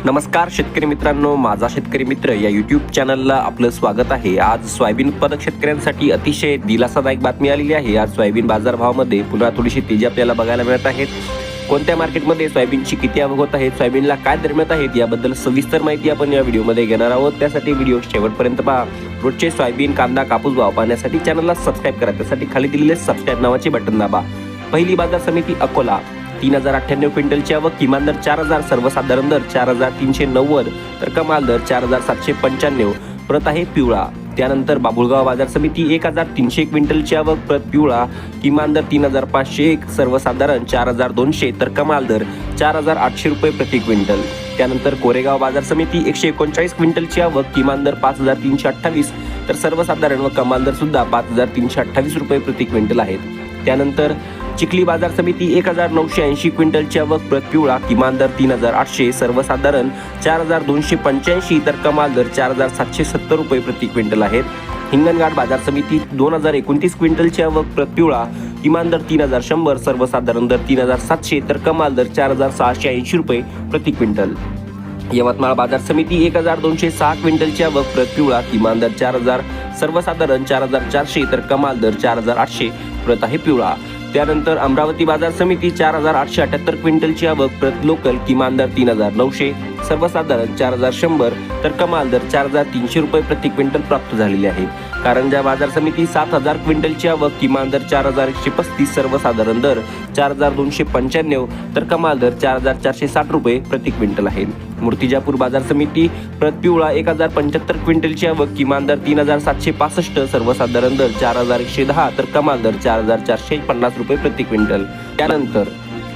नमस्कार शेतकरी मित्रांनो, माझा शेतकरी मित्र या यूट्यूब चॅनलला आपलं स्वागत आहे। आज सोयाबीन उत्पादक शेतकऱ्यांसाठी अतिशय दिलासादायक बातमी आलेली आहे। आज सोयाबीन बाजारभावामध्ये पुन्हा थोडीशी तेजी आपल्याला बघायला मिळत आहे। कोणत्या मार्केटमध्ये सोयाबीनची किती आवक होत आहे, सोयाबीनला काय दर मिळत आहेत याबद्दल सविस्तर माहिती आपण या व्हिडिओमध्ये घेणार आहोत। त्यासाठी व्हिडिओ शेवटपर्यंत पहा। रोजचे सोयाबीन, कांदा, कापूस भाव पाहण्यासाठी चॅनलला सबस्क्राइब करा। त्यासाठी खाली दिलेले सबस्क्राइब नावाचे बटन दाबा। पहिली बाजार समिती अकोला 3098 क्विंटलची आवक, किमान दर 4000, सर्वसाधारण दर 4390 तर कमाल दर 4795, प्रत आहे पिवळा। त्यानंतर बाबुळगाव बाजार समिती 1300 क्विंटलची आवक, प्रत पिवळा, किमान दर 3501, सर्वसाधारण 4200 तर कमाल दर 4800 रुपये प्रति क्विंटल। त्यानंतर कोरेगाव बाजार समिती 139 क्विंटलची आवक, किमान दर 5328 तर सर्वसाधारण व कमाल दर सुद्धा 5328 रुपये प्रति क्विंटल आहेत। त्यानंतर चिखली बाजार समिती 1980 क्विंटलची आवक, प्रत पिवळा, किमान दर 3800, सर्वसाधारण 4285 तर कमाल दर 4770 रुपये प्रति क्विंटल आहेत। हिंगणघाट बाजार समिती 2029 क्विंटलची आवक, प्रत पिवळा, किमान दर 3100, सर्वसाधारण दर 3700 तर कमाल दर 4680 रुपये प्रति क्विंटल। यवतमाळ बाजार समिती 1206 क्विंटलची आवक, प्रत पिवळा, किमान दर 4000, सर्वसाधारण 4400 तर कमाल दर 4800, प्रत आहे पिवळा। त्यानंतर अमरावती बाजार समिती 4878 क्विंटलची आवक, प्रत लोकल, किमान दर 3900, सर्वसाधारण 4100 तर कमाल दर 4300 रुपये प्रति क्विंटल प्राप्त झालेली आहे। कारंजा बाजार समिती 7000 क्विंटलची आवक, किमान दर 4135, सर्वसाधारण दर 4295 तर कमाल दर 4460 रुपये प्रति क्विंटल आहे। मूर्तिजापूर बाजार समिती प्रत पिवळा 1075 क्विंटलची आवक, किमान दर 3765, सर्वसाधारण दर 4110 तर कमाल दर 4450 रुपये प्रति क्विंटल। त्यानंतर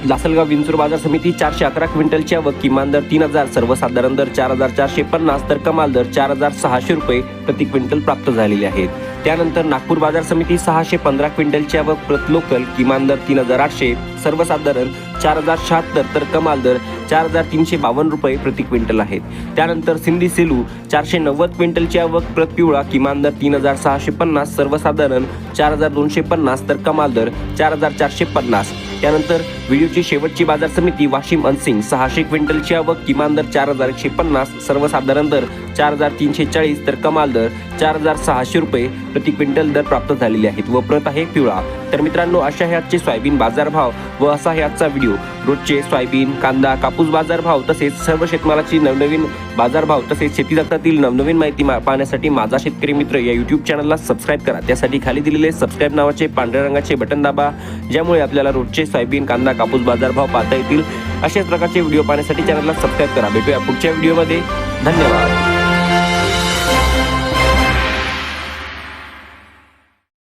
लासलगाव विंचूर बाजार समिती 411 क्विंटलची आवक, किमान दर 3000, सर्वसाधारण दर 4450 तर कमाल दर 4600 रुपये प्रति क्विंटल प्राप्त झालेले आहेत। त्यानंतर नागपूर बाजार समिती 615 क्विंटलची आवक, प्रत लोकल, किमान दर 3800, सर्वसाधारण 4076 तर कमाल दर 4352 रुपये प्रति क्विंटल आहेत। त्यानंतर सिंधी सेलू 490 क्विंटलची आवक, प्रत पिवळा, किमान दर 3650, सर्वसाधारण 4250 तर कमाल दर 4450। त्यानंतर व्हिडिओची शेवटची बाजार समिती वाशिम अनसिंग 600 क्विंटलची आवक, किमान दर 4150, सर्वसाधारण दर 4340 तर कमाल दर 4600 रुपये प्रति क्विंटल दर प्राप्त झालेले आहेत व प्रत आहे पिवळा। तर मित्रांनो, अशा हे आजचे सोयाबीन बाजारभाव व असा आहे आजचा व्हिडिओ। रोजचे सोयाबीन, कांदा, कापूस बाजारभाव तसेच सर्व शेतमालाची नवनवीन बाजारभाव तसेच शेती जगतातील नवनवीन माहिती पाहण्यासाठी माझा शेतकरी मित्र या यूट्यूब चॅनलला सबस्क्राइब करा। त्यासाठी खाली दिलेले सबस्क्राइब नावाचे पांढऱ्या रंगाचे बटन दाबा, ज्यामुळे आपल्याला रोजचे सोयाबीन, कांदा, कापूस बाजारभाव पाहता येतील। अशाच प्रकारचे व्हिडिओ पाहण्यासाठी चॅनलला सबस्क्राइब करा। भेटूया पुढच्या व्हिडिओमध्ये। धन्यवाद।